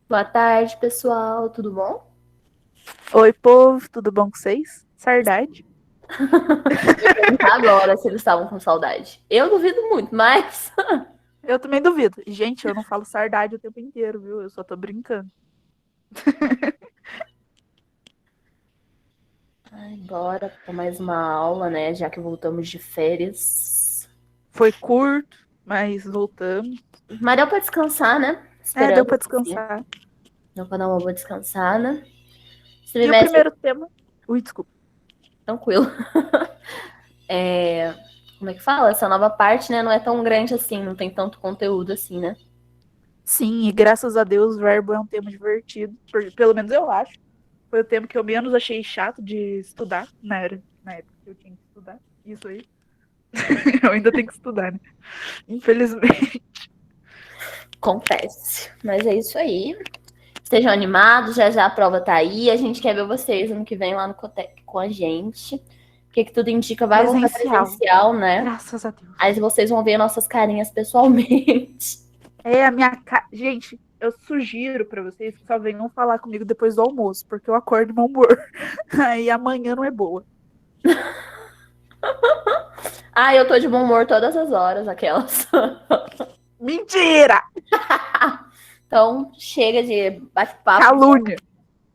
Boa tarde, pessoal. Tudo bom? Oi, povo, tudo bom com vocês? Saudade. Eu ia perguntar agora se eles estavam com saudade. Eu duvido muito, mas. Eu também duvido. Gente, eu não falo saudade o tempo inteiro, viu? Eu só tô brincando. Ai, bora para mais uma aula, né? Já que voltamos de férias. Foi curto, mas voltamos. Mas deu pra descansar, né? É, deu Esperando pra assim. descansar. Deu pra dar uma boa descansada. Esse E o trimestre, primeiro tema. Ui, desculpa. tranquilo. Como é que fala? Essa nova parte, né? Não é tão grande assim, não tem tanto conteúdo assim, né? Sim, e graças a Deus o verbo é um tema divertido. Pelo menos eu acho. Foi o tema que eu menos achei chato de estudar na época que eu tinha que estudar. Isso aí. Eu ainda tenho que estudar, né? Infelizmente. Acontece. Mas é isso aí. Estejam animados, já já a prova tá aí. A gente quer ver vocês ano que vem lá no Cotec com a gente. Porque que tudo indica vai voltar Presencial. presencial, né? Graças a Deus. Aí vocês vão ver nossas carinhas pessoalmente. É a minha cara. Gente, eu sugiro pra vocês que só venham falar comigo depois do almoço, porque eu acordo de mau humor. Aí amanhã não é boa. Ah, eu tô de bom humor todas as horas, aquelas. Mentira! Então, chega de bate-papo. Calúnia.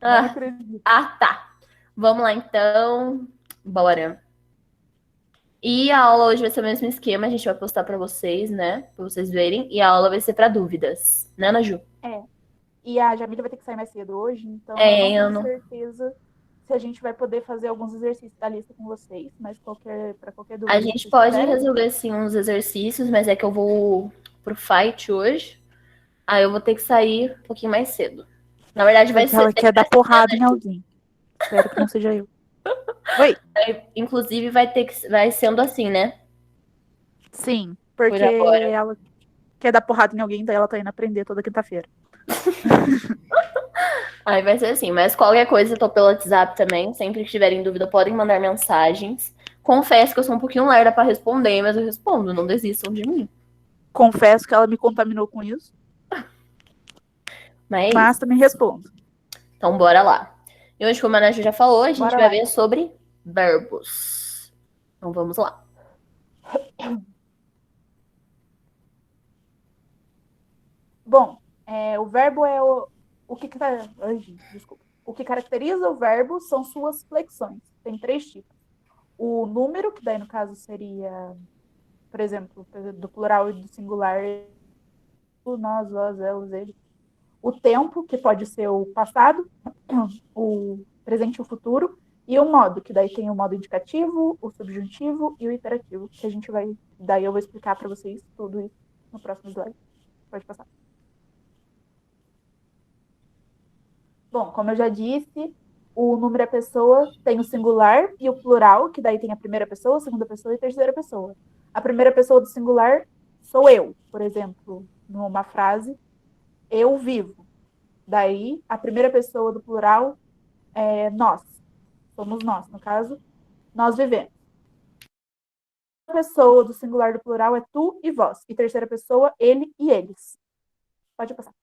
Não Ah, acredito. tá. Vamos lá, então. Bora. E a aula hoje vai ser o mesmo esquema, a gente vai postar pra vocês, né? Pra vocês verem. E a aula vai ser pra dúvidas, né, Naju? É. E a Jamila vai ter que sair mais cedo hoje, então eu não É, eu tenho não. certeza se a gente vai poder fazer alguns exercícios da lista com vocês, mas para qualquer A dúvida que gente vocês pode tiverem. resolver sim uns exercícios, mas é que eu vou pro fight hoje. Aí eu vou ter que sair um pouquinho mais cedo. Na verdade, vai Porque ser ela quer sempre dar assim, porrada em né? alguém. Espero que não seja eu. Oi? Inclusive, vai sendo assim, né? Sim, Por porque agora. ela quer dar porrada em alguém, daí ela tá indo aprender toda quinta-feira. Aí vai ser assim. Mas qualquer coisa, eu tô pelo WhatsApp também. Sempre que tiverem dúvida, podem mandar mensagens. Confesso que eu sou um pouquinho lerda pra responder, mas eu respondo. Não desistam de mim. Confesso que ela me contaminou com isso, Mas é mas isso. também respondo. Então, bora lá. E hoje, como a Nath já falou, a gente Bora vai lá, ver então. sobre verbos. Então, vamos lá. Bom, o verbo é o que, ai, gente, desculpa. O que caracteriza o verbo são suas flexões. Tem três tipos. O número, que daí no caso seria, por exemplo, do plural e do singular, nós, vós, elas, ele. O tempo, que pode ser o passado, o presente e o futuro. E o modo, que daí tem o modo indicativo, o subjuntivo e o imperativo, que a gente vai. Daí eu vou explicar para vocês tudo isso no próximo slide. Pode passar. Bom, como eu já disse, o número é pessoa tem o singular e o plural, que daí tem a primeira pessoa, a segunda pessoa e a terceira pessoa. A primeira pessoa do singular sou eu, por exemplo, numa frase, eu vivo. Daí, a primeira pessoa do plural é nós, somos nós, no caso, nós vivemos. A pessoa do singular do plural é tu e vós. E terceira pessoa, ele e eles. Pode passar.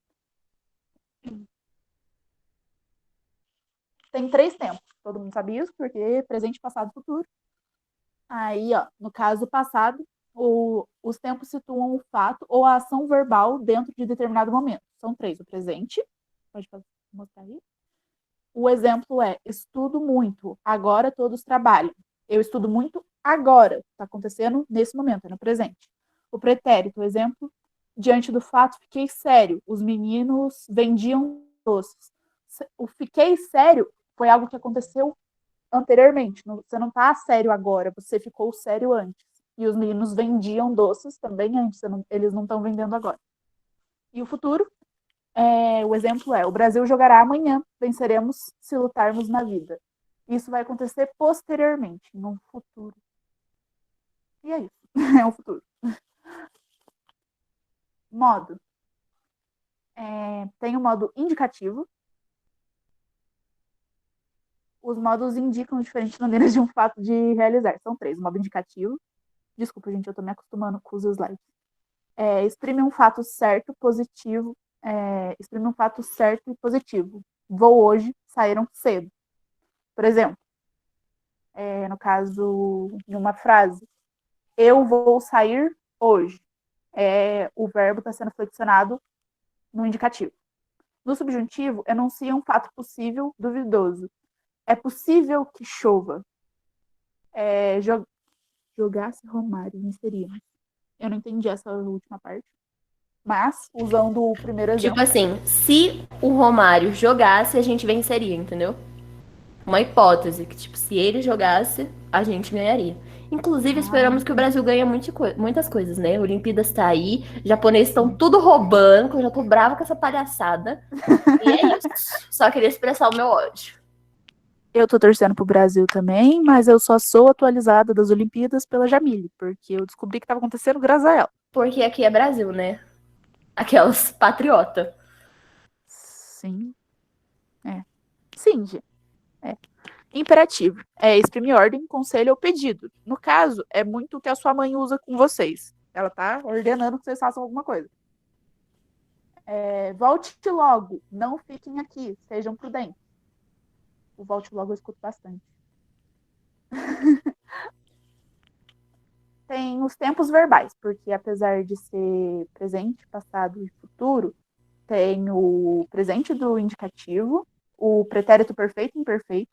Tem três tempos. Todo mundo sabe isso, porque presente, passado e futuro. Aí, ó, no caso passado, os tempos situam o fato ou a ação verbal dentro de determinado momento. São três: o presente, pode mostrar aí. O exemplo é: estudo muito, agora todos trabalham. Eu estudo muito agora, está acontecendo nesse momento, é no presente. O pretérito, o exemplo, diante do fato, fiquei sério, os meninos vendiam doces. O fiquei sério foi algo que aconteceu anteriormente. Você não está sério agora, você ficou sério antes. E os meninos vendiam doces também antes, eles não estão vendendo agora. E o futuro, o exemplo é: o Brasil jogará amanhã, venceremos se lutarmos na vida. Isso vai acontecer posteriormente, no futuro. E é isso, é o futuro. Modo. Tem o modo indicativo. Os modos indicam diferentes maneiras de um fato de realizar. São três: o modo indicativo. Desculpa, gente, eu estou me acostumando com os slides. Exprime um fato certo, positivo. exprime um fato certo e positivo. Vou hoje, saíram cedo. Por exemplo, no caso de uma frase, eu vou sair hoje. O verbo está sendo flexionado no indicativo. No subjuntivo, enuncia um fato possível, duvidoso. É possível que chova. Jogasse Romário, inserimos. Eu não entendi essa última parte. Mas, usando o primeiro Tipo exemplo. assim, se o Romário jogasse, a gente venceria, entendeu? Uma hipótese que, tipo, se ele jogasse, a gente ganharia. Inclusive, esperamos que o Brasil ganhe muitas coisas, né? Olimpíadas tá aí, japoneses estão tudo roubando, que eu já tô brava com essa palhaçada. E é isso. Só queria expressar o meu ódio. Eu tô torcendo pro Brasil também, mas eu só sou atualizada das Olimpíadas pela Jamile, porque eu descobri que estava acontecendo graças a ela. Porque aqui é Brasil, né? Aquelas patriota. Sim. Sim, Gê. É. Imperativo. Exprime ordem, conselho ou pedido. No caso, é muito o que a sua mãe usa com vocês. Ela tá ordenando que vocês façam alguma coisa. Volte logo. Não fiquem aqui. Sejam prudentes. O volte logo eu escuto bastante. Tem os tempos verbais, porque apesar de ser presente, passado e futuro, tem o presente do indicativo, o pretérito perfeito e imperfeito,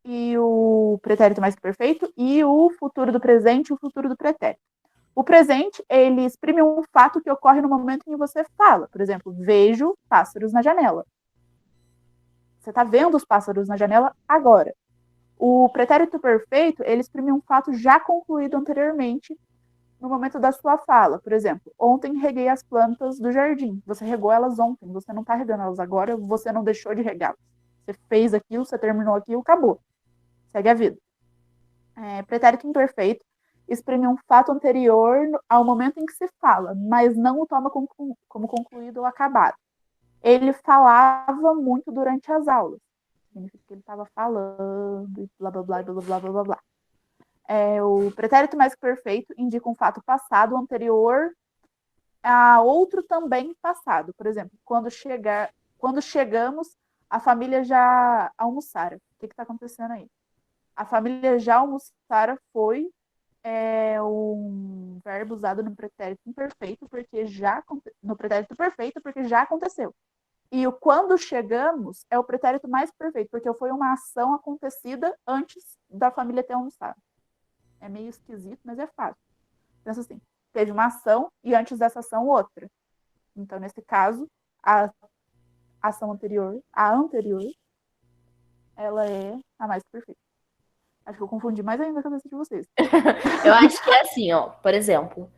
e o pretérito mais que perfeito, e o futuro do presente e o futuro do pretérito. O presente, ele exprime um fato que ocorre no momento em que você fala. Por exemplo, vejo pássaros na janela. Você está vendo os pássaros na janela agora. O pretérito perfeito, ele exprime um fato já concluído anteriormente no momento da sua fala. Por exemplo, ontem reguei as plantas do jardim. Você regou elas ontem, você não está regando elas agora, você não deixou de regá-las. Você fez aquilo, você terminou aquilo, acabou. Segue a vida. Pretérito imperfeito exprime um fato anterior ao momento em que se fala, mas não o toma como concluído ou acabado. Ele falava muito durante as aulas. Significa que ele estava falando e blá, blá, blá, blá, blá, blá, blá, blá. O pretérito mais que perfeito indica um fato passado anterior a outro também passado. Por exemplo, quando chegamos, a família já almoçara. O que está acontecendo aí? A família já almoçara foi um verbo usado no pretérito imperfeito, no pretérito perfeito, porque já aconteceu. E o quando chegamos é o pretérito mais perfeito, porque foi uma ação acontecida antes da família ter almoçado. É meio esquisito, mas é fácil. Pensa assim, teve uma ação e antes dessa ação outra. Então, nesse caso, a ação anterior, a anterior, ela é a mais perfeita. Acho que eu confundi mais ainda a cabeça de vocês. Eu acho que é assim, ó. Por exemplo,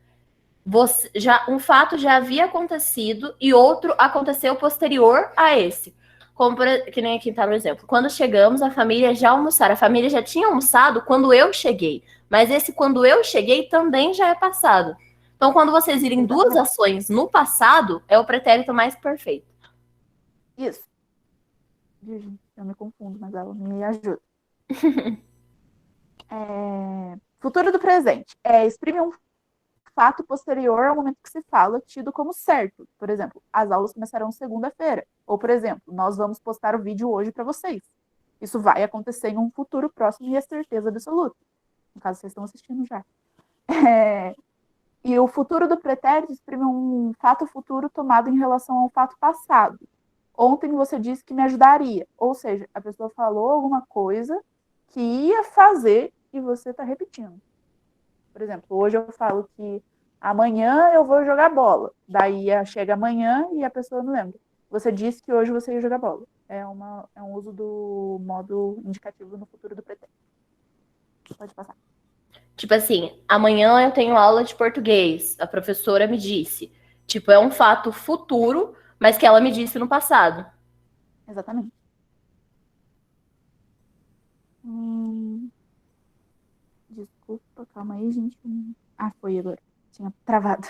um fato já havia acontecido e outro aconteceu posterior a esse. Como que nem aqui tá no exemplo. Quando chegamos, a família já almoçaram. A família já tinha almoçado quando eu cheguei. Mas esse quando eu cheguei também já é passado. Então, quando vocês virem duas ações no passado, é o pretérito mais perfeito. Isso. Eu me confundo, mas ela me ajuda. Futuro do presente. Exprime um fato posterior ao momento que se fala, tido como certo. Por exemplo, as aulas começarão segunda-feira. Ou, por exemplo, nós vamos postar o vídeo hoje para vocês. Isso vai acontecer em um futuro próximo e é certeza absoluta. No caso, vocês estão assistindo já. E o futuro do pretérito exprime um fato futuro tomado em relação ao fato passado. Ontem você disse que me ajudaria. Ou seja, a pessoa falou alguma coisa que ia fazer e você está repetindo. Por exemplo, hoje eu falo que amanhã eu vou jogar bola. Daí chega amanhã e a pessoa não lembra. Você disse que hoje você ia jogar bola. É um uso do modo indicativo no futuro do pretérito. Pode passar. Tipo assim, amanhã eu tenho aula de português. A professora me disse. Tipo, é um fato futuro, mas que ela me disse no passado. Exatamente. Desculpa, calma aí, gente. Foi agora. Tinha travado.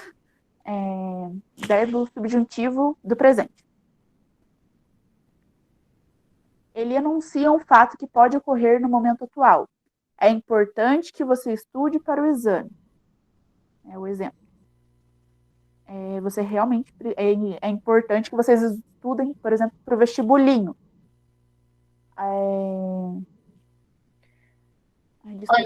Verbo subjuntivo do presente. Ele enuncia um fato que pode ocorrer no momento atual. É importante que você estude para o exame. É o exemplo. você realmente é importante que vocês estudem, por exemplo, para o vestibulinho. Ó,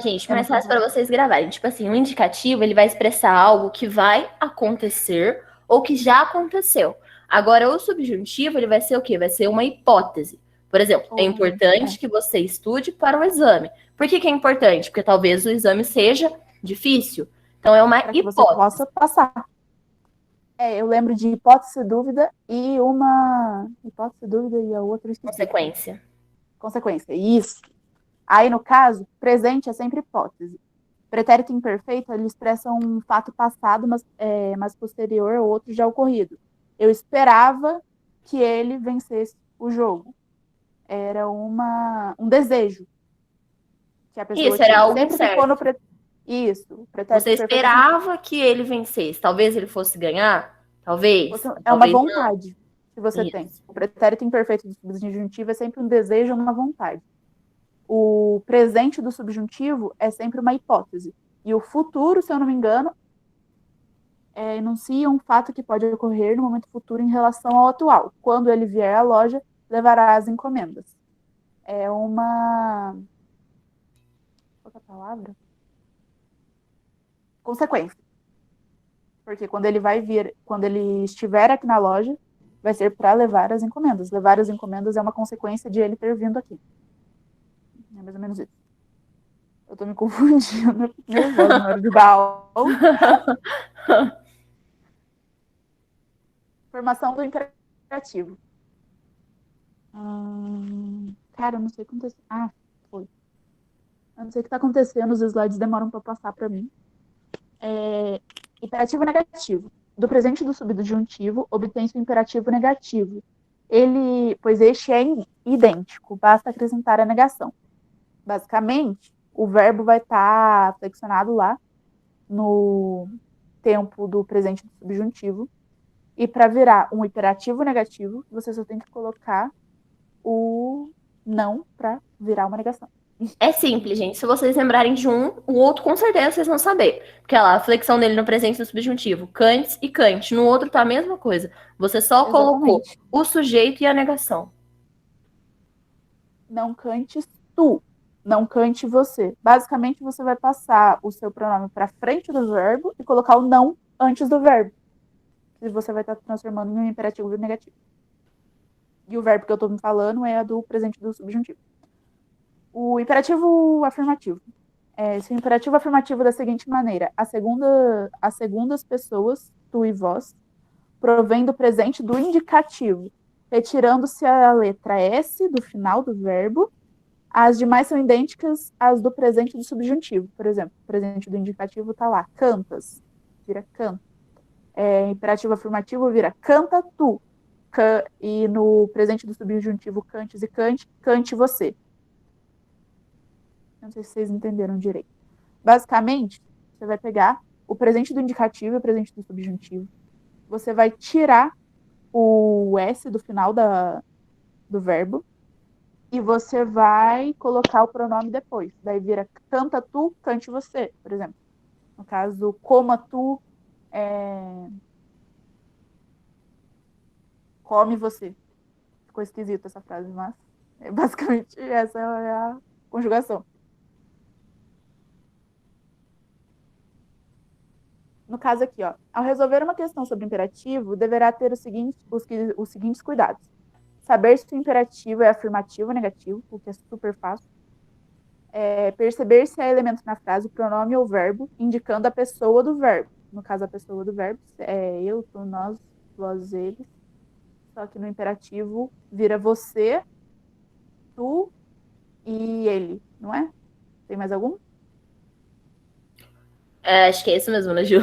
gente, mais fácil para vocês gravarem. Tipo assim, o indicativo, ele vai expressar algo que vai acontecer ou que já aconteceu. Agora, o subjuntivo, ele vai ser o quê? Vai ser uma hipótese. Por exemplo, é importante que você estude para o exame. Por que é importante? Porque talvez o exame seja difícil. Então, é uma para que hipótese. você possa passar. Eu lembro de hipótese, dúvida e uma... Hipótese, dúvida e a outra... Consequência. Consequência, isso. Aí, no caso, presente é sempre hipótese. Pretérito imperfeito, ele expressa um fato passado, mas posterior ou outro já ocorrido. Eu esperava que ele vencesse o jogo. Era um desejo que a pessoa Isso, tinha. era algo Sempre certo. ficou no Isso. O pretérito Você esperava que ele vencesse. Talvez ele fosse ganhar? Talvez. É uma talvez vontade não. que você Isso. tem. O pretérito imperfeito do subjuntivo é sempre um desejo ou uma vontade. O presente do subjuntivo é sempre uma hipótese. E o futuro, se eu não me engano, enuncia um fato que pode ocorrer no momento futuro em relação ao atual. Quando ele vier à loja, levará as encomendas. É uma... Qual é a palavra? Consequência. Porque quando ele estiver aqui na loja, vai ser para levar as encomendas. Levar as encomendas é uma consequência de ele ter vindo aqui. É mais ou menos isso. Eu tô me confundindo, nervosa na hora de dar aula. Formação do imperativo. Cara, eu não sei o que aconteceu. Foi. Eu não sei o que tá acontecendo, os slides demoram para passar para mim. Imperativo negativo. Do presente do subjuntivo, obtém-se o imperativo negativo. Pois este é idêntico, basta acrescentar a negação. Basicamente, o verbo vai estar flexionado lá no tempo do presente do subjuntivo. E para virar um imperativo negativo, você só tem que colocar o não para virar uma negação. É simples, gente. Se vocês lembrarem de um, o outro com certeza vocês vão saber. Porque lá, a flexão dele no presente do subjuntivo, cantes e cante. No outro tá a mesma coisa. Você só colocou o sujeito e a negação. Não cantes tu. Não cante você. Basicamente, você vai passar o seu pronome para frente do verbo e colocar o não antes do verbo. E você vai estar transformando em um imperativo negativo. E o verbo que eu estou me falando é a do presente do subjuntivo. O imperativo afirmativo. Esse imperativo afirmativo da seguinte maneira. As segundas pessoas, tu e vós, provém do presente do indicativo, retirando-se a letra S do final do verbo. As demais são idênticas às do presente do subjuntivo. Por exemplo, o presente do indicativo está lá, cantas, vira canta. Imperativo afirmativo vira canta tu. E no presente do subjuntivo cantes e cante, cante você. Não sei se vocês entenderam direito. Basicamente, você vai pegar o presente do indicativo e o presente do subjuntivo. Você vai tirar o S do final do verbo e você vai colocar o pronome depois. Daí vira canta tu, cante você, por exemplo. No caso, coma tu, come você. Ficou esquisito essa frase, mas basicamente essa é a conjugação. No caso aqui, ó, ao resolver uma questão sobre imperativo, deverá ter os seguintes cuidados. Saber se o imperativo é afirmativo ou negativo, o que é super fácil. Perceber se há elemento na frase, pronome ou verbo, indicando a pessoa do verbo. No caso, a pessoa do verbo é eu, tu, nós, vós, eles. Só que no imperativo vira você, tu e ele, não é? Tem mais algum? Acho que é isso mesmo, né, Ju?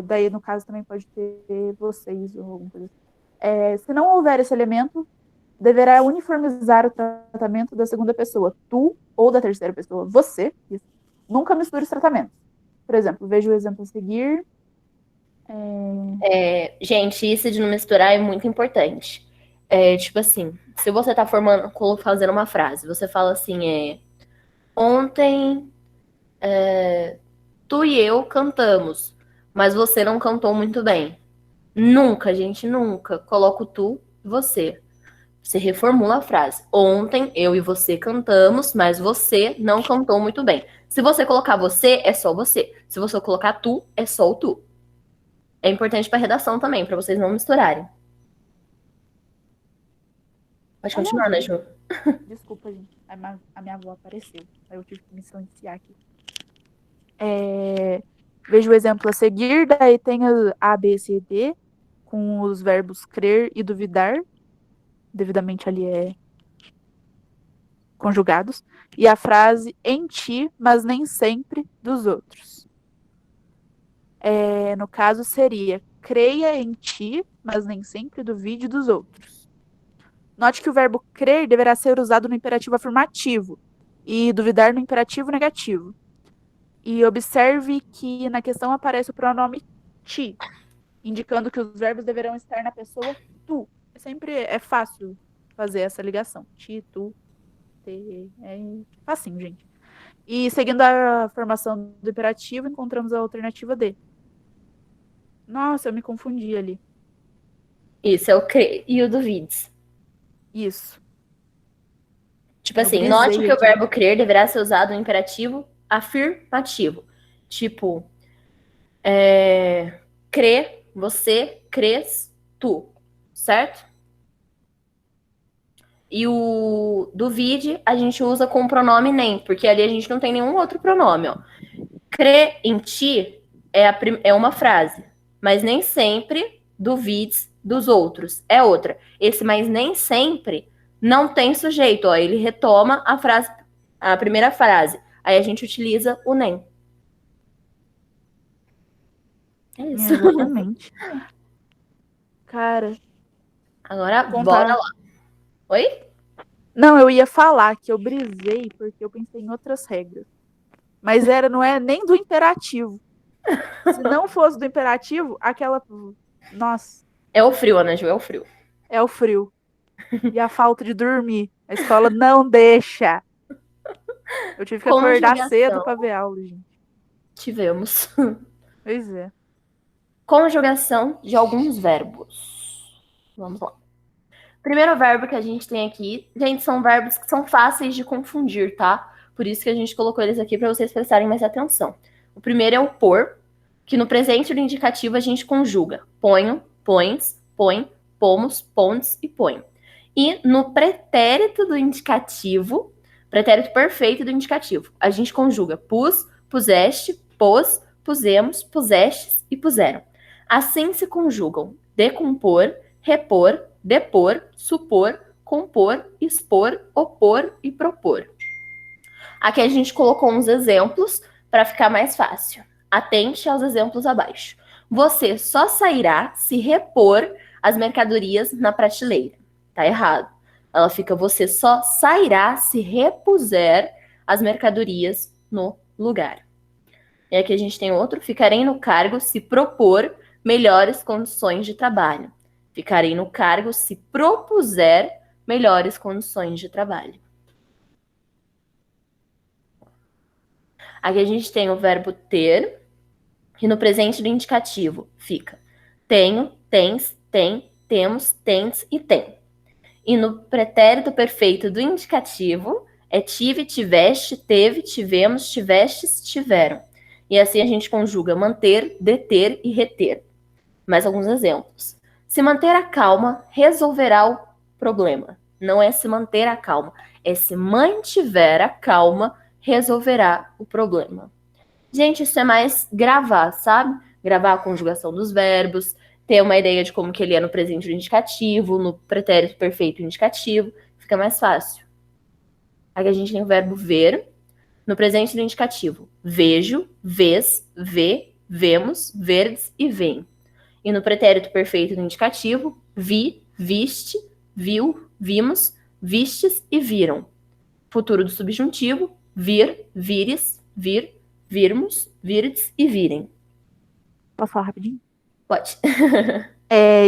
Daí, no caso, também pode ter vocês ou alguma coisa assim. Se não houver esse elemento, deverá uniformizar o tratamento da segunda pessoa, tu, ou da terceira pessoa, você. Isso. Nunca misture os tratamentos. Por exemplo, veja o exemplo a seguir. Gente, isso de não misturar é muito importante. Tipo assim, se você tá fazendo uma frase, você fala assim, ontem tu e eu cantamos. mas você não cantou muito bem. Nunca, gente, nunca coloca o tu e você. Você reformula a frase. Ontem eu e você cantamos, mas você não cantou muito bem. Se você colocar você, é só você. Se você colocar tu, é só o tu. É importante para redação também, para vocês não misturarem. Pode Aliás, continuar, né, gente, Ju? desculpa, gente. A minha avó apareceu. Aí eu tive que me silenciar aqui. Veja o exemplo a seguir, daí tem A, B, C, D, com os verbos crer e duvidar, devidamente ali conjugados, e a frase em ti, mas nem sempre dos outros. No caso, seria creia em ti, mas nem sempre duvide dos outros. Note que o verbo crer deverá ser usado no imperativo afirmativo e duvidar no imperativo negativo. E observe que na questão aparece o pronome ti, indicando que os verbos deverão estar na pessoa tu. É fácil fazer essa ligação. Ti, tu, te. É facinho, gente. E seguindo a formação do imperativo, encontramos a alternativa D. Nossa, eu me confundi ali. Isso, é o crer e o duvides. Isso. Tipo Eu assim, note brisei que o aqui. verbo crer deverá ser usado no imperativo afirmativo. Tipo, crê, você, crês, tu. Certo? E o duvide a gente usa com o pronome nem, porque ali a gente não tem nenhum outro pronome, ó. Crê em ti é uma frase, mas nem sempre duvides dos outros. É outra. Esse mas nem sempre não tem sujeito, ó. Ele retoma a frase, a primeira frase. Aí a gente utiliza o nem. É isso. Exatamente. Cara, Agora, bora contar. lá. Oi? Não, eu ia falar que eu brisei porque eu pensei em outras regras. Mas não é nem do imperativo. Se não fosse do imperativo, aquela. Nossa, É o frio, Ana Ju, é o frio. é o frio. E a falta de dormir. A escola não deixa. Eu tive que acordar cedo Conjugação. pra ver aula, gente. Tivemos. Pois é. Conjugação de alguns verbos. Vamos lá. Primeiro verbo que a gente tem aqui, gente, são verbos que são fáceis de confundir, tá? Por isso que a gente colocou eles aqui para vocês prestarem mais atenção. O primeiro é o por, que no presente do indicativo a gente conjuga ponho, pões, põe, pomos, pondes e põe. E no pretérito do indicativo, pretérito perfeito do indicativo, a gente conjuga pus, puseste, pôs, pusemos, pusestes e puseram. Assim se conjugam decompor, repor, depor, supor, compor, expor, opor e propor. Aqui a gente colocou uns exemplos para ficar mais fácil. Atente aos exemplos abaixo. Você só sairá se repor as mercadorias na prateleira. Tá errado. Ela fica: você só sairá se repuser as mercadorias no lugar. E aqui a gente tem outro: ficarei no cargo se propor melhores condições de trabalho. Ficarei no cargo se propuser melhores condições de trabalho. Aqui a gente tem o verbo ter, que no presente do indicativo fica tenho, tens, tem, temos, tens e tem. E no pretérito perfeito do indicativo é tive, tiveste, teve, tivemos, tivestes, tiveram. E assim a gente conjuga manter, deter e reter. Mais alguns exemplos. Se manter a calma resolverá o problema. Não é se manter a calma, é se mantiver a calma resolverá o problema. Gente, isso é mais gravar, sabe? Gravar a conjugação dos verbos, ter uma ideia de como que ele é no presente do indicativo, no pretérito perfeito indicativo, fica mais fácil. Aqui a gente tem o verbo ver, no presente do indicativo. Vejo, vês, vê, vemos, verdes e veem. E no pretérito perfeito do indicativo, vi, viste, viu, vimos, vistes e viram. Futuro do subjuntivo, vir, vires, vir, virmos, virdes e virem. Posso falar rapidinho? Pode.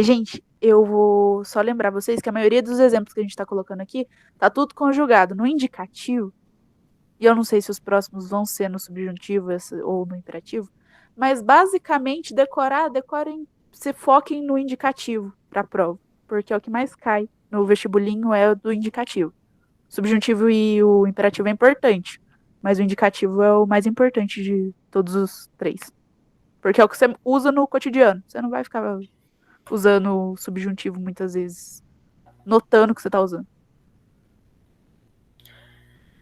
Gente, eu vou só lembrar vocês que a maioria dos exemplos que a gente está colocando aqui tá tudo conjugado no indicativo. E eu não sei se os próximos vão ser no subjuntivo ou no imperativo, Mas basicamente, decorem, se foquem no indicativo para a prova, porque é o que mais cai no vestibulinho é o do indicativo. O subjuntivo e o imperativo é importante, mas o indicativo é o mais importante de todos os três. Porque é o que você usa no cotidiano. Você não vai ficar usando o subjuntivo muitas vezes, notando que você está usando.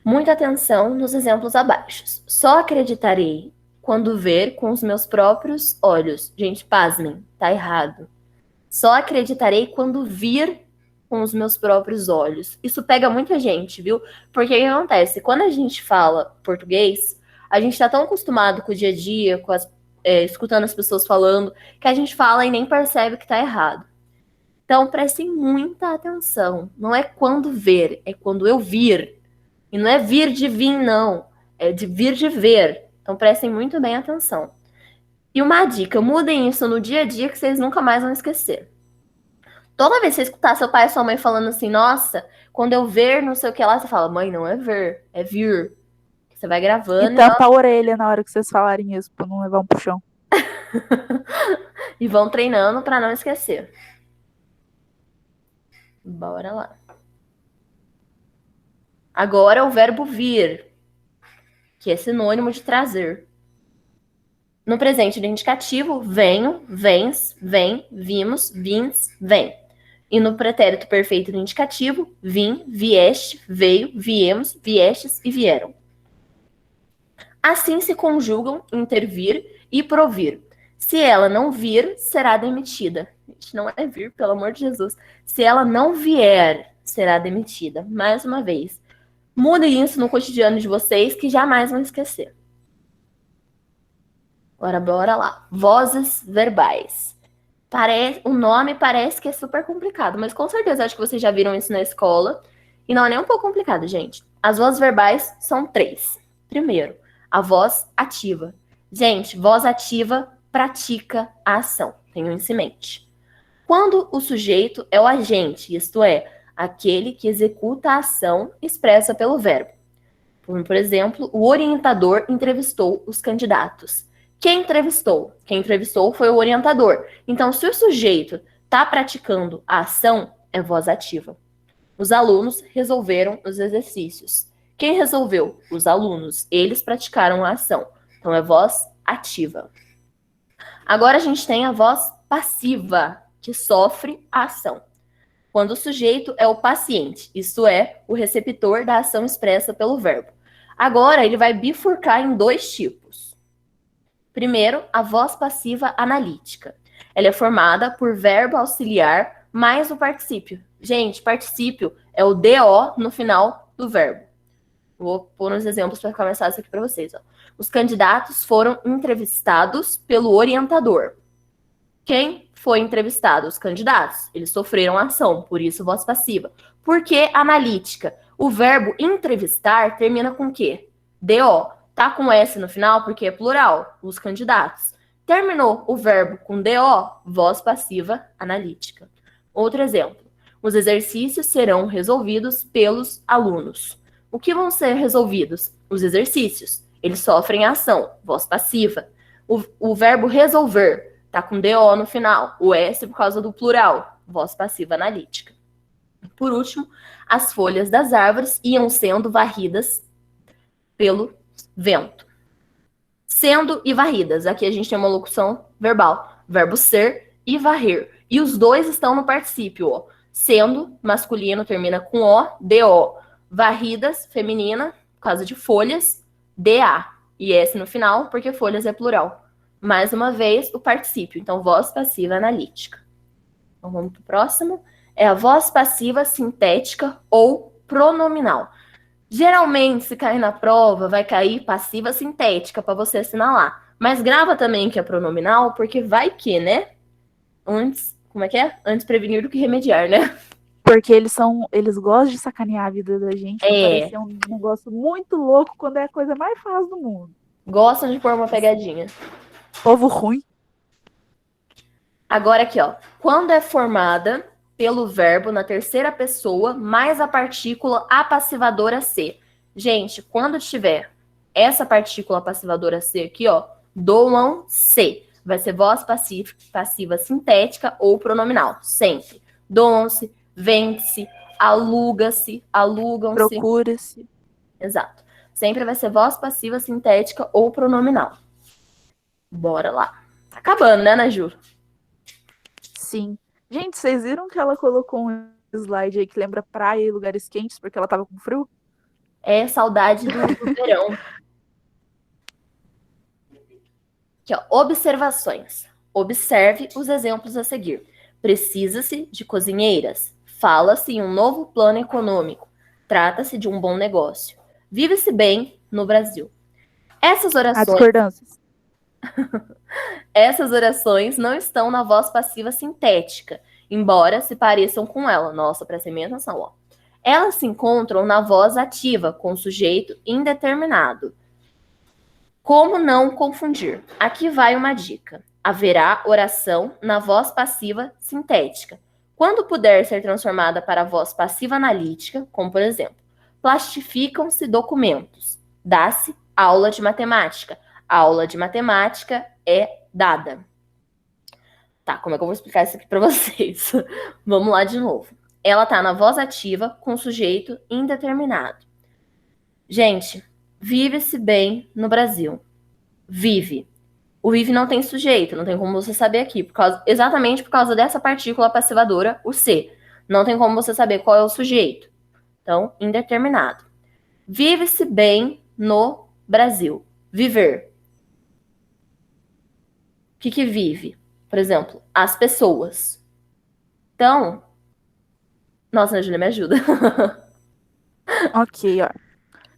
Muita atenção nos exemplos abaixo. Só acreditarei quando ver com os meus próprios olhos. Gente, pasmem, tá errado. Só acreditarei quando vir com os meus próprios olhos. Isso pega muita gente, viu? Porque o que acontece? Quando a gente fala português, a gente tá tão acostumado com o dia a dia, escutando as pessoas falando, que a gente fala e nem percebe que tá errado. Então, prestem muita atenção. Não é quando ver, é quando eu vir. E não é vir de vir, não. É de vir de ver. Então, prestem muito bem atenção. E uma dica, mudem isso no dia a dia que vocês nunca mais vão esquecer. Toda vez que você escutar seu pai e sua mãe falando assim, nossa, quando eu ver não sei o que lá, você fala, mãe, não é ver, é vir. Você vai gravando E tampa a orelha na hora que vocês falarem isso, pra não levar um puxão. e vão treinando para não esquecer. Bora lá. Agora o verbo vir, que é sinônimo de trazer. No presente do indicativo, venho, vens, vem, vimos, vins, vem. E no pretérito perfeito do indicativo, vim, vieste, veio, viemos, viestes e vieram. Assim se conjugam intervir e provir. Se ela não vir, será demitida. Gente, não é vir, pelo amor de Jesus. Se ela não vier, será demitida. Mais uma vez. Mudem isso no cotidiano de vocês, que jamais vão esquecer. Agora, bora lá. Vozes verbais. O nome parece que é super complicado, mas com certeza acho que vocês já viram isso na escola. E não é nem um pouco complicado, gente. As vozes verbais são 3. Primeiro, a voz ativa. Gente, voz ativa pratica a ação. Tenham isso em mente. Quando o sujeito é o agente, isto é, aquele que executa a ação expressa pelo verbo. Por exemplo, o orientador entrevistou os candidatos. Quem entrevistou? Quem entrevistou foi o orientador. Então, se o sujeito está praticando a ação, é voz ativa. Os alunos resolveram os exercícios. Quem resolveu? Os alunos. Eles praticaram a ação. Então, é voz ativa. Agora a gente tem a voz passiva, que sofre a ação. Quando o sujeito é o paciente, isto é, o receptor da ação expressa pelo verbo. Agora, ele vai bifurcar em 2 tipos. Primeiro, a voz passiva analítica. Ela é formada por verbo auxiliar mais o particípio. Gente, particípio é o DO no final do verbo. Vou pôr uns exemplos para ficar mais fácil aqui para vocês. Ó. Os candidatos foram entrevistados pelo orientador. Quem foi entrevistado? Os candidatos. Eles sofreram ação, por isso voz passiva. Por que analítica? O verbo entrevistar termina com o quê? DO. Tá com S no final porque é plural, os candidatos. Terminou o verbo com DO, voz passiva analítica. Outro exemplo. Os exercícios serão resolvidos pelos alunos. O que vão ser resolvidos? Os exercícios. Eles sofrem ação, voz passiva. O verbo resolver tá com DO no final, o S por causa do plural, voz passiva analítica. Por último, as folhas das árvores iam sendo varridas pelo vento. Sendo e varridas. Aqui a gente tem uma locução verbal. Verbo ser e varrer. E os dois estão no particípio. Ó. Sendo, masculino, termina com O, DO. Varridas, feminina, por causa de folhas, DA. E S no final, porque folhas é plural. Mais uma vez, o particípio. Então, voz passiva analítica. Então, vamos para o próximo. É a voz passiva sintética ou pronominal. Geralmente, se cair na prova, vai cair passiva sintética para você assinalar. Mas grava também que é pronominal, porque vai que, né? Como é que é? Antes prevenir do que remediar, né? Porque eles gostam de sacanear a vida da gente. Parecer um negócio muito louco quando é a coisa mais fácil do mundo. Gostam de pôr uma pegadinha. Povo ruim. Agora aqui, ó. Quando é formada pelo verbo na terceira pessoa, mais a partícula apassivadora ser. Gente, quando tiver essa partícula apassivadora ser aqui, ó, Doam-se. Vai ser voz passiva sintética ou pronominal. Sempre. Doam-se, vende-se, aluga-se, alugam-se. Procura-se. Exato. Sempre vai ser voz passiva sintética ou pronominal. Bora lá. Tá acabando, né, Ana Ju? Sim. Gente, vocês viram que ela colocou um slide aí que lembra praia e lugares quentes porque ela tava com frio? É saudade do verão. Aqui, ó, observações. Observe os exemplos a seguir. Precisa-se de cozinheiras. Fala-se em um novo plano econômico. Trata-se de um bom negócio. Vive-se bem no Brasil. Essas Há orações, discordâncias. essas orações não estão na voz passiva sintética, embora se pareçam com ela. Nossa, presta bem atenção, ó. Elas se encontram na voz ativa, com sujeito indeterminado. Como não confundir? Aqui vai uma dica. Haverá oração na voz passiva sintética. Quando puder ser transformada para a voz passiva analítica, como por exemplo, plastificam-se documentos. Dá-se aula de matemática. A aula de matemática é dada. Tá, como é que eu vou explicar isso aqui para vocês? Vamos lá de novo. Ela tá na voz ativa com sujeito indeterminado. Gente, vive-se bem no Brasil. Vive. O vive não tem sujeito, não tem como você saber aqui, exatamente por causa dessa partícula passivadora, o C. Não tem como você saber qual é o sujeito. Então, indeterminado. Vive-se bem no Brasil. Viver. O que vive? Por exemplo, as pessoas. Então, nossa, Ana Júlia, me ajuda. Ok, ó.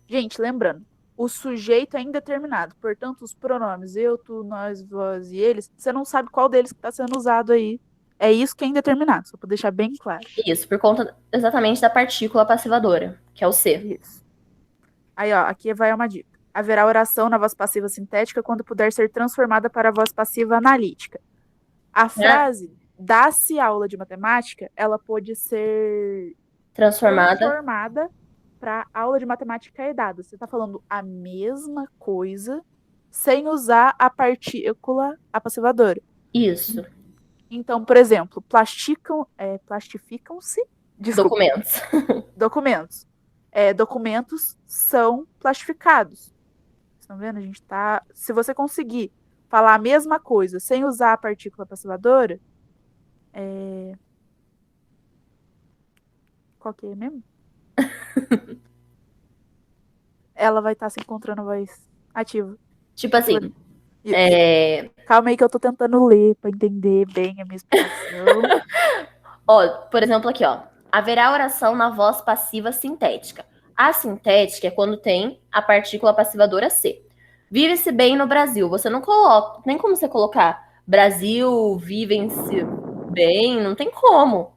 Gente, lembrando, o sujeito é indeterminado, portanto, os pronomes eu, tu, nós, vós e eles, você não sabe qual deles que está sendo usado aí. É isso que é indeterminado, só para deixar bem claro. Isso, por conta exatamente da partícula passivadora, que é o C. Isso. Aí, ó, aqui vai uma dica. Haverá oração na voz passiva sintética quando puder ser transformada para a voz passiva analítica. A frase dá-se aula de matemática, ela pode ser transformada para aula de matemática é dada. Você está falando a mesma coisa sem usar a partícula apassivadora. Isso. Então, por exemplo, plastificam-se Documentos. documentos. Documentos são plastificados. Estão vendo? A gente tá. Se você conseguir falar a mesma coisa sem usar a partícula passivadora, qual que é mesmo? Ela vai estar se encontrando a voz ativa. Tipo assim, Calma aí que eu tô tentando ler para entender bem a minha explicação. ó, por exemplo, aqui, ó. Haverá oração na voz passiva sintética. A sintética é quando tem a partícula passivadora C. Vive-se bem no Brasil. Você não coloca, nem como você colocar Brasil, vivem-se bem, não tem como.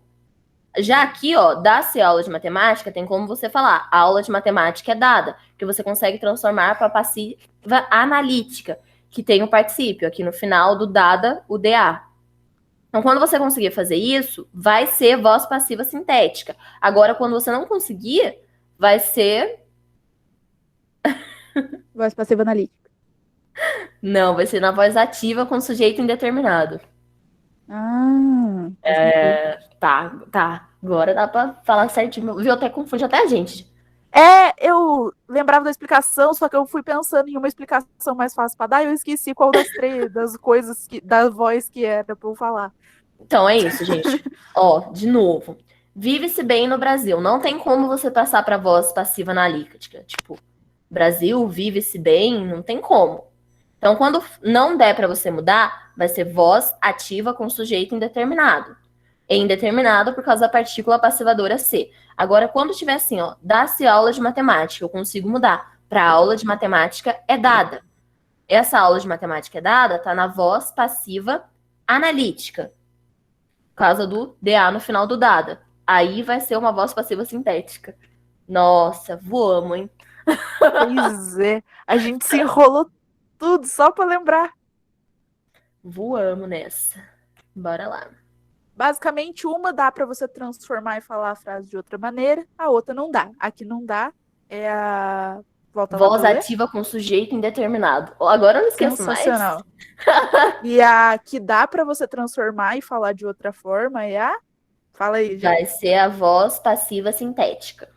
Já aqui, ó, dá-se aula de matemática, tem como você falar. A aula de matemática é dada, que você consegue transformar para passiva analítica, que tem o particípio aqui no final do dada, o DA. Então, quando você conseguir fazer isso, vai ser voz passiva sintética. Agora, quando você não conseguir, vai ser. Voz passiva analítica. Não, vai ser na voz ativa com sujeito indeterminado. Ah, Tá. Agora dá pra falar certinho. Viu? Até confunde até a gente. Eu lembrava da explicação, só que eu fui pensando em uma explicação mais fácil para dar e eu esqueci qual das três, das coisas, da voz que era para eu falar. Então é isso, gente. Ó, de novo. Vive-se bem no Brasil. Não tem como você passar para voz passiva analítica. Tipo, Brasil, vive-se bem, não tem como. Então, quando não der para você mudar, vai ser voz ativa com sujeito indeterminado. É indeterminado por causa da partícula passivadora C. Agora, quando tiver assim, ó, dá-se aula de matemática, eu consigo mudar para aula de matemática é dada. Essa aula de matemática é dada, tá na voz passiva analítica. Por causa do DA no final do dada. Aí vai ser uma voz passiva sintética. Nossa, voamos, hein? Pois é, a gente se enrolou tudo só para lembrar. Voamos nessa. Bora lá. Basicamente, uma dá para você transformar e falar a frase de outra maneira, a outra não dá. A que não dá é a Volta lá Voz pra ler. ativa com sujeito indeterminado. Agora eu não esqueço Sensacional. mais. E a que dá pra você transformar e falar de outra forma é a... Fala aí, já. Vai ser a voz passiva sintética.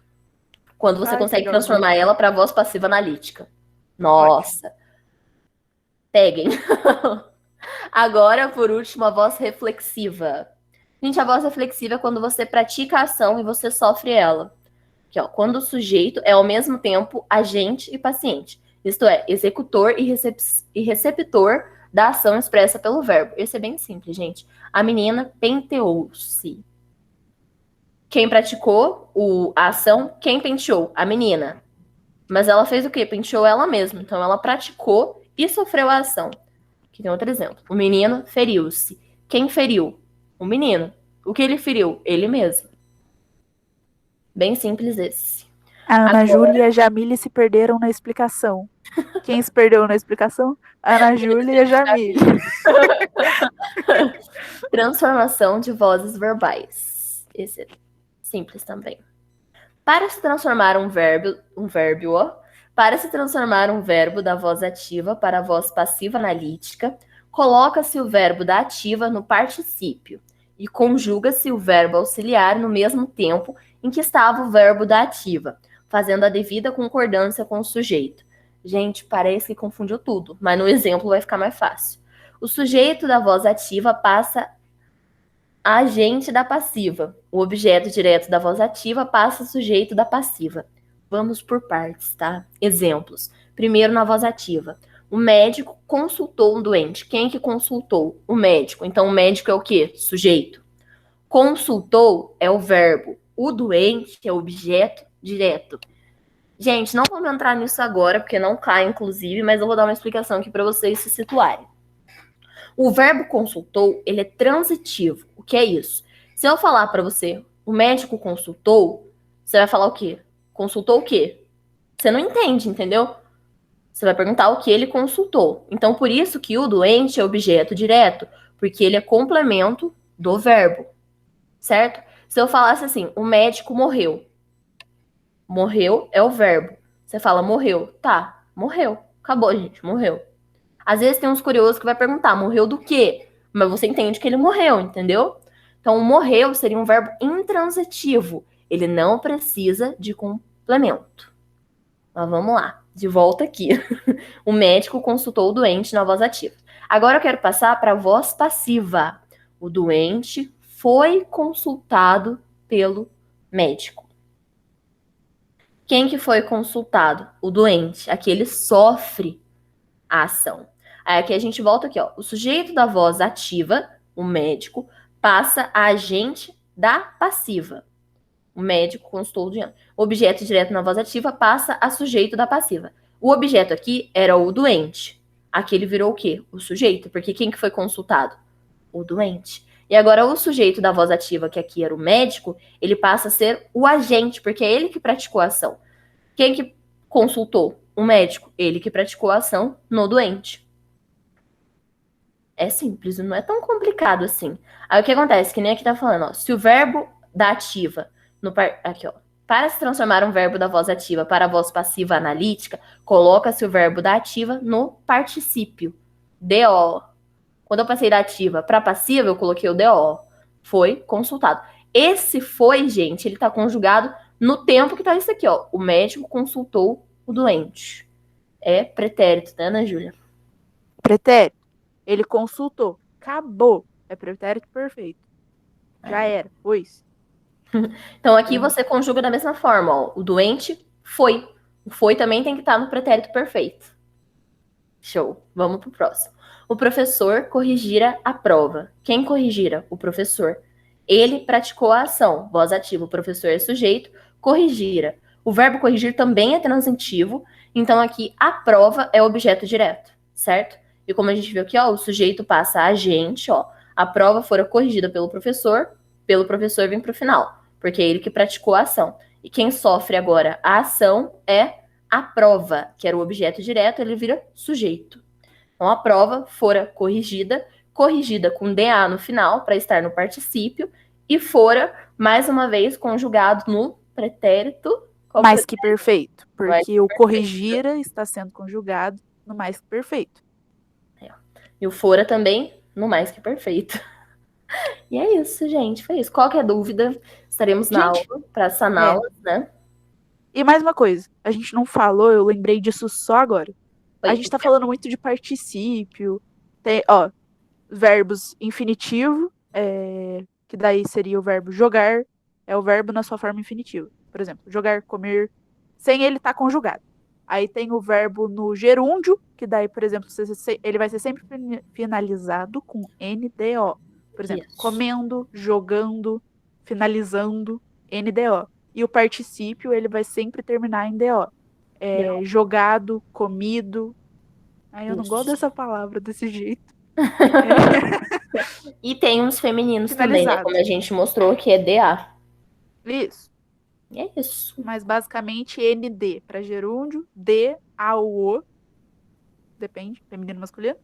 Quando você Ai, que consegue legalzinho. transformar ela para voz passiva analítica. Ótimo. Nossa, peguem. Agora, por último, a voz reflexiva. Gente, a voz reflexiva é quando você pratica a ação e você sofre ela. Aqui, ó, quando o sujeito é ao mesmo tempo agente e paciente. Isto é, executor e receptor da ação expressa pelo verbo. Esse é bem simples, gente. A menina penteou-se. Quem praticou a ação, quem penteou? A menina. Mas ela fez o quê? Penteou ela mesma. Então ela praticou e sofreu a ação. Aqui tem outro exemplo. O menino feriu-se. Quem feriu? O menino. O que ele feriu? Ele mesmo. Bem simples esse. A Ana Agora, Júlia e a Jamile se perderam na explicação. Quem se perdeu na explicação? A Ana Júlia e a Jamile. transformação de vozes verbais. Esse é simples também. Para se transformar para se transformar um verbo da voz ativa para a voz passiva analítica, coloca-se o verbo da ativa no particípio e conjuga-se o verbo auxiliar no mesmo tempo em que estava o verbo da ativa, fazendo a devida concordância com o sujeito. Gente, parece que confundiu tudo, mas no exemplo vai ficar mais fácil. O sujeito da voz ativa passa a agente da passiva. O objeto direto da voz ativa passa a sujeito da passiva. Vamos por partes, tá? Exemplos. Primeiro na voz ativa. O médico consultou um doente. Quem que consultou? O médico. Então, o médico é o quê? Sujeito. Consultou é o verbo. O doente é o objeto direto. Gente, não vamos entrar nisso agora, porque não cai, inclusive, mas eu vou dar uma explicação aqui para vocês se situarem. O verbo consultou, ele é transitivo. O que é isso? Se eu falar para você, o médico consultou, você vai falar o quê? Consultou o quê? Você não entende, entendeu? Você vai perguntar o que ele consultou. Então, por isso que o doente é objeto direto, porque ele é complemento do verbo, certo? Se eu falasse assim, o médico morreu. Morreu é o verbo. Você fala morreu. Tá, morreu. Acabou, gente, morreu. Às vezes tem uns curiosos que vai perguntar, morreu do quê? Mas você entende que ele morreu, entendeu? Então, morreu seria um verbo intransitivo. Ele não precisa de complemento. Mas vamos lá, de volta aqui. O médico consultou o doente na voz ativa. Agora eu quero passar para a voz passiva. O doente foi consultado pelo médico. Quem que foi consultado? O doente. Aqui ele sofre a ação. Aí aqui a gente volta aqui, ó. O sujeito da voz ativa, o médico, passa a agente da passiva. O médico consultou o doente. O objeto direto na voz ativa passa a sujeito da passiva. O objeto aqui era o doente. Aqui ele virou o quê? O sujeito, porque quem que foi consultado? O doente. E agora o sujeito da voz ativa, que aqui era o médico, ele passa a ser o agente, porque é ele que praticou a ação. Quem que consultou? O médico. Ele que praticou a ação no doente. É simples, não é tão complicado assim. Aí o que acontece? Que nem aqui tá falando, ó. Se o verbo da ativa, aqui, ó. Para se transformar um verbo da voz ativa para a voz passiva analítica, coloca-se o verbo da ativa no particípio. DO. Quando eu passei da ativa para passiva, eu coloquei o DO. Foi consultado. Esse foi, gente, ele tá conjugado no tempo que tá isso aqui, ó. O médico consultou o doente. É pretérito, né, Ana Júlia? Pretérito. Ele consultou. Acabou. É pretérito perfeito. Já era. Pois. Então aqui você conjuga da mesma forma, ó. O doente foi. O foi também tem que estar no pretérito perfeito. Show. Vamos pro próximo. O professor corrigira a prova. Quem corrigira? O professor. Ele praticou a ação. Voz ativa. O professor é sujeito. Corrigira. O verbo corrigir também é transitivo. Então aqui a prova é objeto direto, certo? E como a gente viu aqui, ó, o sujeito passa a agente, ó. A prova fora corrigida pelo professor vem pro final, porque é ele que praticou a ação. E quem sofre agora a ação é a prova, que era o objeto direto, ele vira sujeito. Então a prova fora corrigida com DA no final, para estar no particípio, e fora, mais uma vez, conjugado no pretérito Qual Mais foi? que perfeito. Mais Porque o corrigira está sendo conjugado no mais que perfeito. E o fora também, no mais que perfeito. E é isso, gente. Foi isso. Qualquer dúvida, estaremos na Gente, aula para saná-las, né? e mais uma coisa. A gente não falou, eu lembrei disso só agora. A Foi. gente tá falando muito de particípio. Tem, ó, verbos infinitivo, que daí seria o verbo jogar, é o verbo na sua forma infinitiva. Por exemplo, jogar, comer, sem ele estar conjugado. Aí tem o verbo no gerúndio, que daí, por exemplo, ele vai ser sempre finalizado com NDO. Por exemplo, Isso. comendo, jogando, finalizando, NDO. E o particípio, ele vai sempre terminar em DO. Deu. Jogado, comido. Aí eu não gosto Isso. dessa palavra desse jeito. É, E tem uns femininos também, né? finalizado. Como a gente mostrou, que é DA. Isso. E é isso. Mas basicamente ND para gerúndio, D, A, U, O. Depende, feminino, masculino.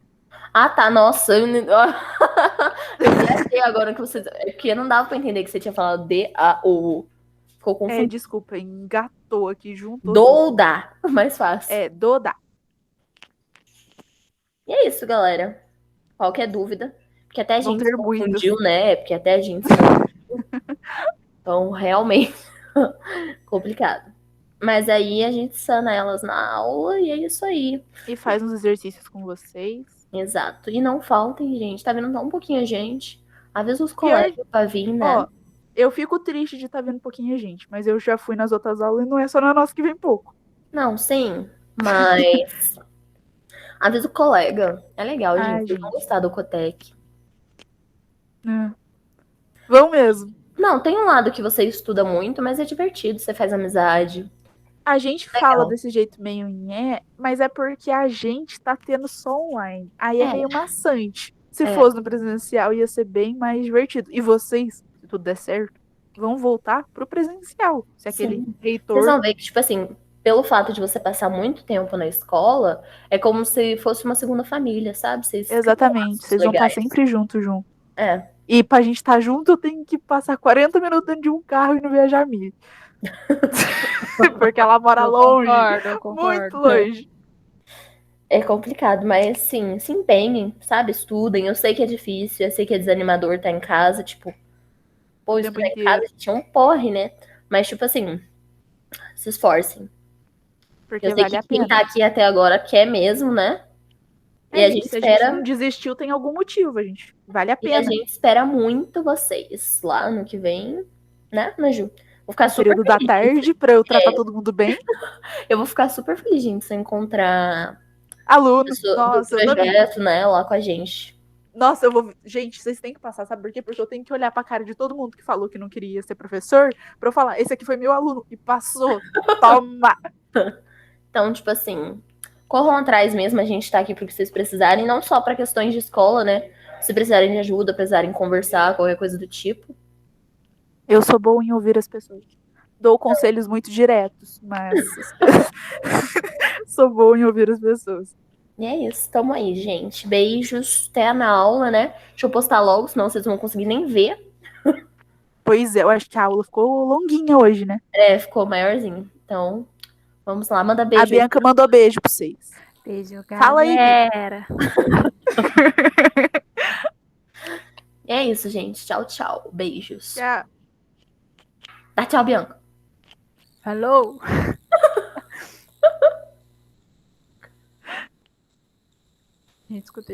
Ah, tá. Nossa. Eu viajei agora que você. É porque não dava pra entender que você tinha falado D-A-O. Ficou confundido. Desculpa, engatou aqui, juntou tudo. Do dá. Mais fácil. Do, da. E é isso, galera. Qualquer dúvida. Porque até a Vão gente se ter muitas. confundiu, né? Porque até a gente se confundiu. Então, realmente, complicado. Mas aí a gente sana elas na aula e é isso aí. E faz uns exercícios com vocês. Exato. E não faltem, gente. Tá vindo tão um pouquinho a gente. Avisa os Pior, colegas pra vir, né? ó, eu fico triste de estar vendo pouquinha gente, mas eu já fui nas outras aulas e não é só na nossa que vem pouco. Não, sim. Mas avisa o colega. É legal, gente. Ai, Vocês vão gente. gostar do Cotec. É. Vão mesmo. Não, tem um lado que você estuda muito, mas é divertido. Você faz amizade. A gente fala Legal. desse jeito meio nhé, mas é porque a gente tá tendo só online. Aí é É, meio maçante. Se é. fosse no presencial, ia ser bem mais divertido. E vocês, se tudo der certo, vão voltar pro presencial. Se aquele Sim. Vocês reitor. vão ver que, tipo assim, pelo fato de você passar muito tempo na escola, é como se fosse uma segunda família, sabe? Vocês criam Exatamente, laços vocês vão estar legais. sempre junto. É. E pra gente estar junto, eu tenho que passar 40 minutos dentro de um carro e não viajar milha. Porque ela mora Eu longe. concordo, eu Muito concordo. longe. É complicado, mas sim, se empenhem, sabe? Estudem. Eu sei que é difícil, eu sei que é desanimador estar em casa, tipo, pô, O tempo estudar em casa inteiro. a gente é um porre, né? Mas, tipo assim, se esforcem. Eu Porque sei vale que a quem tá pena. aqui até agora quer mesmo, né? E a gente Gente, se a gente não espera, desistiu, tem algum motivo, a gente. Vale a e a pena. gente espera muito vocês lá no que vem, né, Maju? Vou ficar No super período da feliz. tarde, pra eu tratar todo mundo bem. Eu vou ficar super feliz, gente, se eu encontrar Alunos, pessoa do nossa, eu também. projeto, né, lá com a gente. Nossa, eu vou. Gente, vocês têm que passar, sabe por quê? Porque eu tenho que olhar pra cara de todo mundo que falou que não queria ser professor, pra eu falar, esse aqui foi meu aluno, e passou. Toma! Então, tipo assim, corram atrás mesmo, a gente tá aqui porque vocês precisarem, não só para questões de escola, né? Se precisarem de ajuda, precisarem conversar, qualquer coisa do tipo. Eu sou boa em ouvir as pessoas. Dou conselhos muito diretos, mas sou boa em ouvir as pessoas. E é isso, tamo aí, gente. Beijos, até na aula, né? Deixa eu postar logo, senão vocês não vão conseguir nem ver. Pois é, eu acho que a aula ficou longuinha hoje, né? É, ficou maiorzinho. Então, vamos lá, manda A beijo aí. Bianca mandou beijo pra vocês. Beijo, Fala aí, Bia. galera. É isso, gente. Tchau, tchau. Beijos. Tchau. Dá tchau, Bianca. Falou! Gente, escutei.